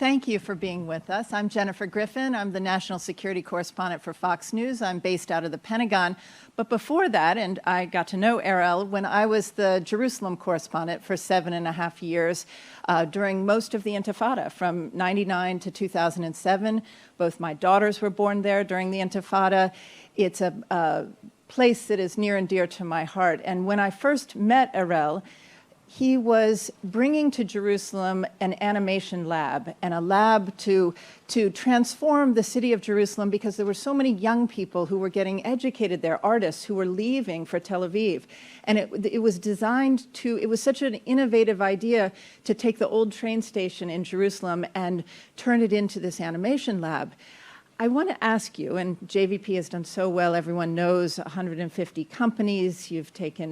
Thank you for being with us. I'm Jenifer Griffin. I'm the national security correspondent for Fox News. I'm based out of the Pentagon. But before that, and I got to know Vaarail when I was the Jerusalem correspondent for 7.5 years during most of the Intifada, from '99 to 2007. Both my daughters were born there during the Intifada. It's a place that is near and dear to my heart. And when I first met Vaarail, he was bringing to Jerusalem an animation lab and a lab to transform the city of Jerusalem, because there were so many young people who were getting educated there, artists who were leaving for Tel Aviv. And it was designed to, it was such an innovative idea to take the old train station in Jerusalem and turn it into this animation lab. I want to ask you, and JVP has done so well, everyone knows 150 companies, you've created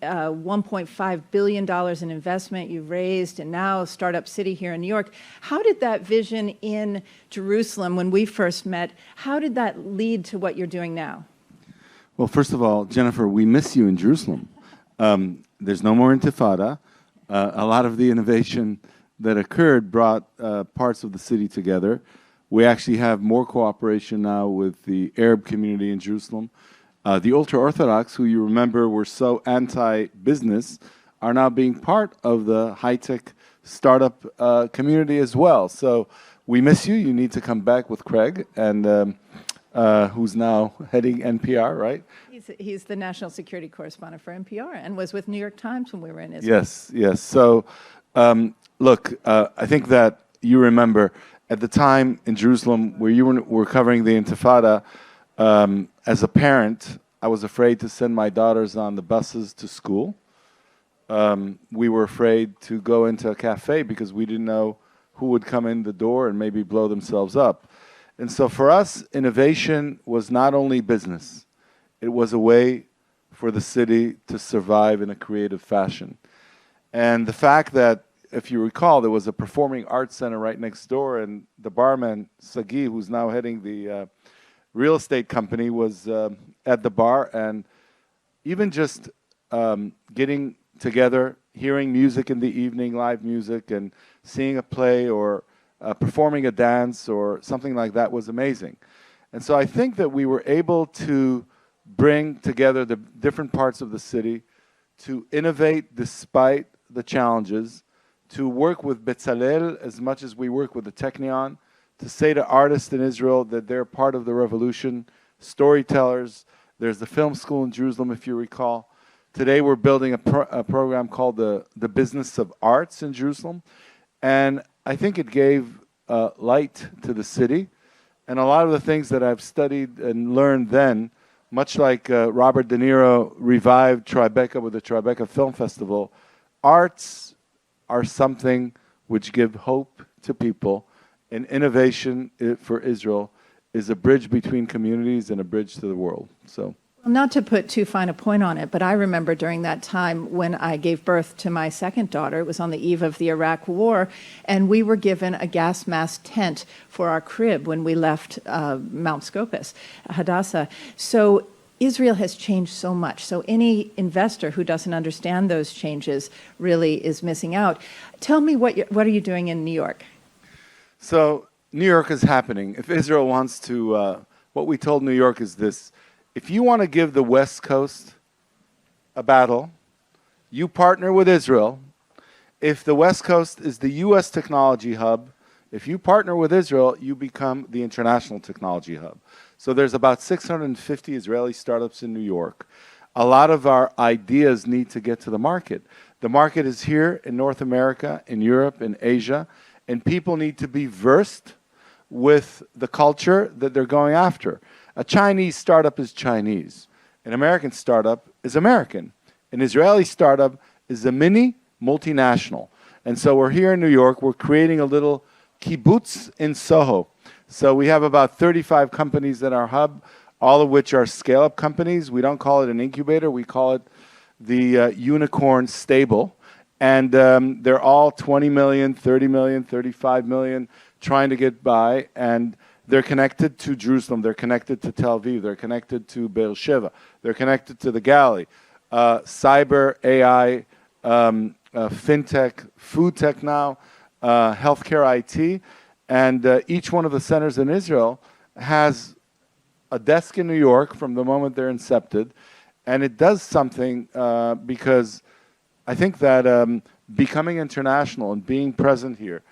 $1.5 billion in investment you've raised, and now Startup City here in New York. How did that vision in Jerusalem, when we first met, how did that lead to what you're doing now? Well, first of all, Jenifer, we miss you in Jerusalem. There's no more Intifada. A lot of the innovation that occurred brought parts of the city together. We actually have more cooperation now with the Arab community in Jerusalem. The ultra-Orthodox, who you remember were so anti-business, are now being part of the high-tech startup community as well. So we miss you. You need to come back with Craig, and who's now heading NPR, right? He's the national security correspondent for NPR and was with New York Times when we were in Israel. Yes, yes. So look, I think that you remember at the time in Jerusalem where you were covering the Intifada, as a parent, I was afraid to send my daughters on the buses to school. We were afraid to go into a cafe because we didn't know who would come in the door and maybe blow themselves up. And so for us, innovation was not only business. It was a way for the city to survive in a creative fashion. And the fact that, if you recall, there was a performing arts center right next door, and the barman, Sagi, who's now heading the real estate company, was at the bar. And even just getting together, hearing music in the evening, live music, and seeing a play or performing a dance or something like that was amazing. And so I think that we were able to bring together the different parts of the city to innovate despite the challenges, to work with Bezalel as much as we work with the Technion, to say to artists in Israel that they're part of the revolution, storytellers. There's the film school in Jerusalem, if you recall. Today we're building a program called the Business of Arts in Jerusalem. And I think it gave light to the city. And a lot of the things that I've studied and learned then, much like Robert De Niro revived Tribeca with the Tribeca Film Festival, arts are something which give hope to people, and innovation for Israel is a bridge between communities and a bridge to the world. So, not to put too fine a point on it, but I remember during that time when I gave birth to my second daughter, it was on the eve of the Iraq War, and we were given a gas mask tent for our crib when we left Mount Scopus, Hadassah. So Israel has changed so much. So any investor who doesn't understand those changes really is missing out. Tell me, what are you doing in New York? So New York is happening. If Israel wants to, what we told New York is this: if you want to give the West Coast a battle, you partner with Israel. If the West Coast is the U.S. technology hub, if you partner with Israel, you become the international technology hub. So there's about 650 Israeli startups in New York. A lot of our ideas need to get to the market. The market is here in North America, in Europe, in Asia, and people need to be versed with the culture that they're going after. A Chinese startup is Chinese. An American startup is American. An Israeli startup is a mini multinational. And so we're here in New York. We're creating a little kibbutz in Soho. So we have about 35 companies at our hub, all of which are scale-up companies. We don't call it an incubator. We call it the unicorn stable. And they're all 20 million, 30 million, 35 million, trying to get by. And they're connected to Jerusalem. They're connected to Tel Aviv. They're connected to Beersheba. They're connected to the Galilee. Cyber, AI, fintech, food tech now. healthcare IT, and each one of the centers in Israel has a desk in New York from the moment they're incepted, and it does something because I think that becoming international and being present here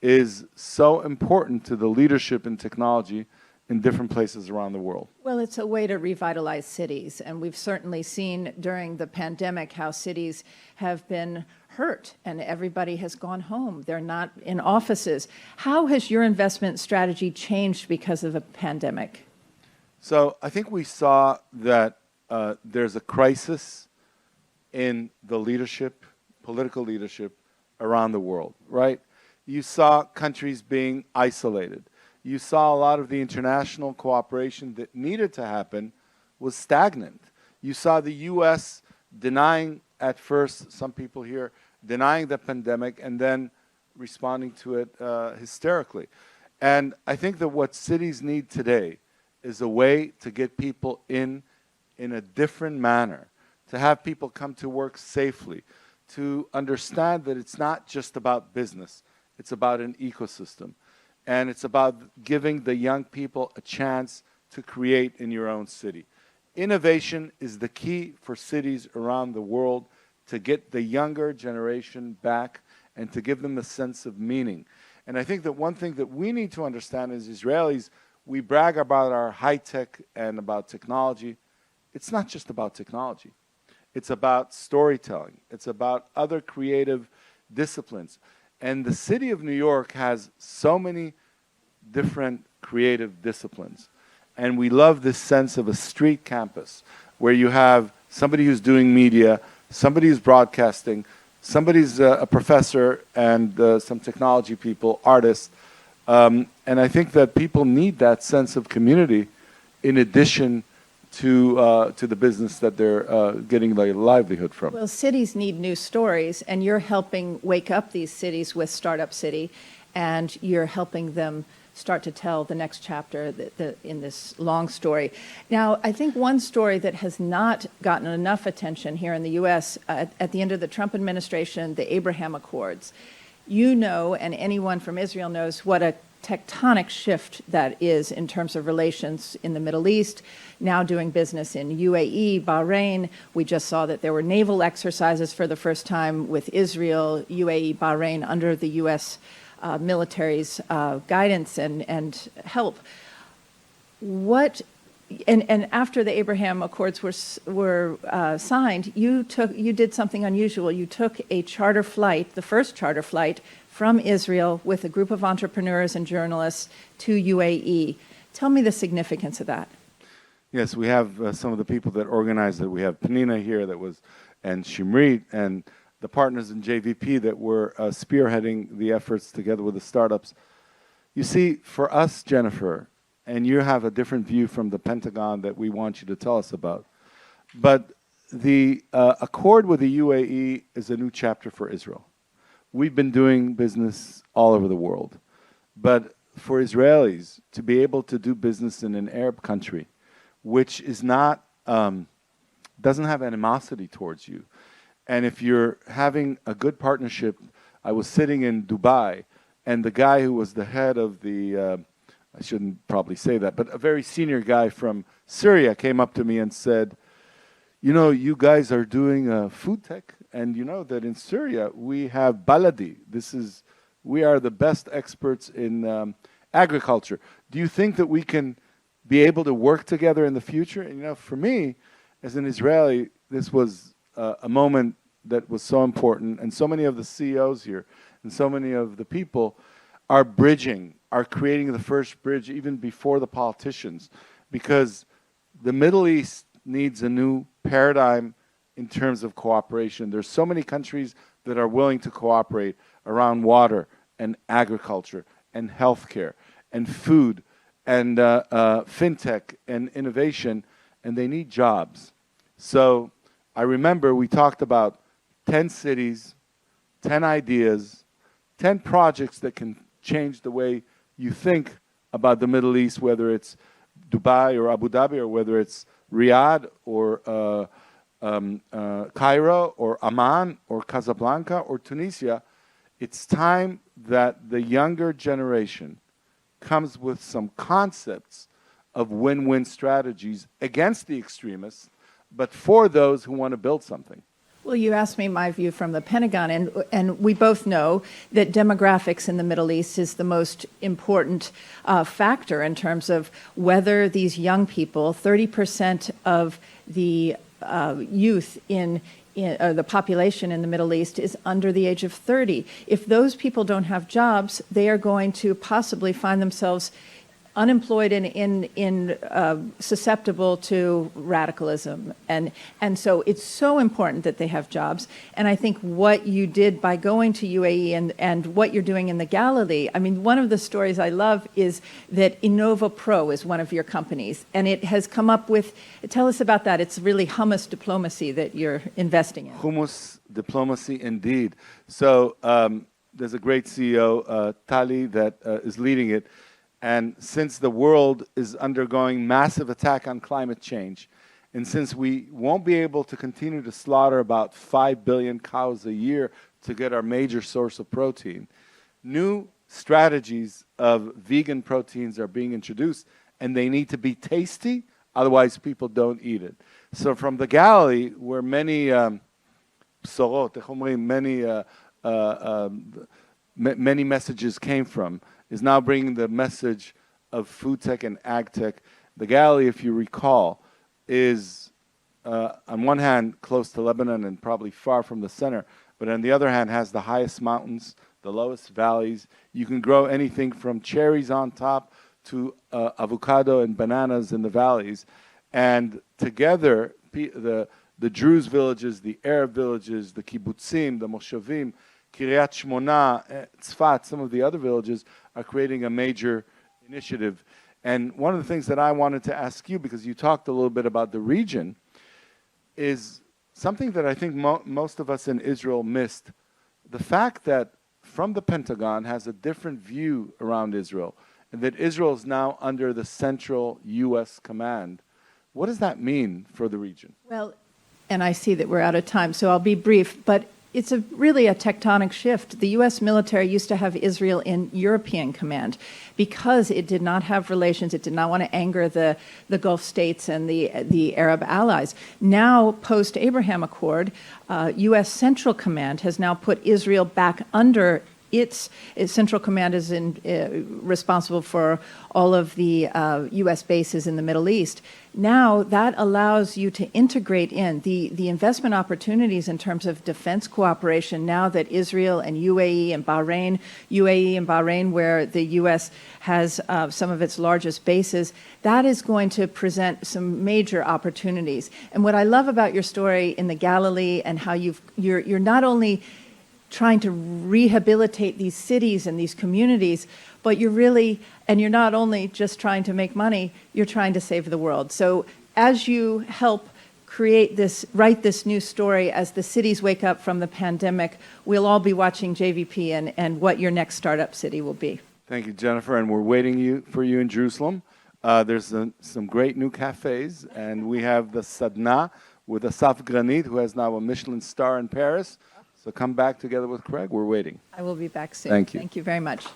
is so important to the leadership in technology in different places around the world. Well, it's a way to revitalize cities, and we've certainly seen during the pandemic how cities have been hurt and everybody has gone home. They're not in offices. How has your investment strategy changed because of the pandemic? So I think we saw that there's a crisis in the leadership, political leadership around the world, right? You saw countries being isolated. You saw a lot of the international cooperation that needed to happen was stagnant. You saw the U.S. denying at first, some people here, denying the pandemic and then responding to it hysterically. And I think that what cities need today is a way to get people in a different manner, to have people come to work safely, to understand that it's not just about business, it's about an ecosystem. And it's about giving the young people a chance to create in your own city. Innovation is the key for cities around the world to get the younger generation back and to give them a sense of meaning. And I think that one thing that we need to understand as Israelis, we brag about our high tech and about technology. It's not just about technology. It's about storytelling. It's about other creative disciplines. And the city of New York has so many different creative disciplines. And we love this sense of a street campus where you have somebody who's doing media, somebody who's broadcasting, somebody's a professor, and some technology people, artists. And I think that people need that sense of community in addition to the business that they're getting their livelihood from. Well, cities need new stories, and you're helping wake up these cities with Startup City, and you're helping them start to tell the next chapter in this long story. Now, I think one story that has not gotten enough attention here in the U.S. At the end of the Trump administration, the Abraham Accords. You know, and anyone from Israel knows, what a tectonic shift that is in terms of relations in the Middle East, now doing business in UAE, Bahrain. We just saw that there were naval exercises for the first time with Israel, UAE, Bahrain, under the U.S. Military's guidance and help. And after the Abraham Accords were signed, you did something unusual. You took a charter flight, the first charter flight, from Israel with a group of entrepreneurs and journalists to UAE. Tell me the significance of that. Yes, we have some of the people that organized it. We have Penina here and Shimrit, and the partners in JVP that were spearheading the efforts together with the startups. You see, for us, Jennifer, and you have a different view from the Pentagon that we want you to tell us about, but the accord with the UAE is a new chapter for Israel. We've been doing business all over the world, but for Israelis to be able to do business in an Arab country, which is not, doesn't have animosity towards you, and if you're having a good partnership, I was sitting in Dubai, and the guy who was the head of the, I shouldn't probably say that, but a very senior guy from Syria came up to me and said, you know, you guys are doing food tech, and you know that in Syria we have baladi. We are the best experts in agriculture. Do you think that we can be able to work together in the future? And you know, for me, as an Israeli, this was a moment that was so important, and so many of the CEOs here and so many of the people are bridging, are creating the first bridge even before the politicians, because the Middle East needs a new paradigm in terms of cooperation. There's so many countries that are willing to cooperate around water and agriculture and healthcare and food and fintech and innovation, and they need jobs. So I remember we talked about 10 cities, 10 ideas, 10 projects that can change the way you think about the Middle East, whether it's Dubai or Abu Dhabi, or whether it's Riyadh or Cairo or Amman or Casablanca or Tunisia. It's time that the younger generation comes with some concepts of win-win strategies against the extremists, but for those who want to build something. Well, you asked me my view from the Pentagon, and we both know that demographics in the Middle East is the most important factor in terms of whether these young people, 30% of the youth in the population in the Middle East is under the age of 30. If those people don't have jobs, they are going to possibly find themselves unemployed and susceptible to radicalism. And so it's so important that they have jobs. And I think what you did by going to UAE and what you're doing in the Galilee, I mean, one of the stories I love is that Innova Pro is one of your companies. And it has come up with, tell us about that. It's really hummus diplomacy that you're investing in. Hummus diplomacy, indeed. So there's a great CEO, Tali, that is leading it. And since the world is undergoing massive attack on climate change, and since we won't be able to continue to slaughter about 5 billion cows a year to get our major source of protein, new strategies of vegan proteins are being introduced, and they need to be tasty, otherwise people don't eat it. So from the Galilee, where many many messages came from, is now bringing the message of food tech and ag tech. The Galilee, if you recall, is on one hand close to Lebanon and probably far from the center, but on the other hand has the highest mountains, the lowest valleys. You can grow anything from cherries on top to avocado and bananas in the valleys. And together, the Druze villages, the Arab villages, the kibbutzim, the moshavim, Kiryat Shmona, Tzfat, some of the other villages are creating a major initiative. And one of the things that I wanted to ask you, because you talked a little bit about the region, is something that I think most of us in Israel missed. The fact that from the Pentagon has a different view around Israel, and that Israel is now under the central U.S. command. What does that mean for the region? Well, and I see that we're out of time, so I'll be brief, but it's really a tectonic shift. The U.S. military used to have Israel in European command because it did not have relations. It did not want to anger the Gulf states and the Arab allies. Now, post-Abraham Accord, U.S. Central Command has now put Israel back under its Central Command is responsible for all of the U.S. bases in the Middle East. Now that allows you to integrate in the investment opportunities in terms of defense cooperation now that Israel and UAE and Bahrain, where the U.S. has some of its largest bases, that is going to present some major opportunities. And what I love about your story in the Galilee and how you're not only trying to rehabilitate these cities and these communities, but you're not only just trying to make money, you're trying to save the world. So as you help write this new story, as the cities wake up from the pandemic, we'll all be watching JVP and what your next startup city will be. Thank you, Jennifer, and we're waiting for you in Jerusalem. There's some great new cafes, and we have the Sadna with Asaf Granit, who has now a Michelin star in Paris. So come back together with Craig. We're waiting. I will be back soon. Thank you. Thank you very much.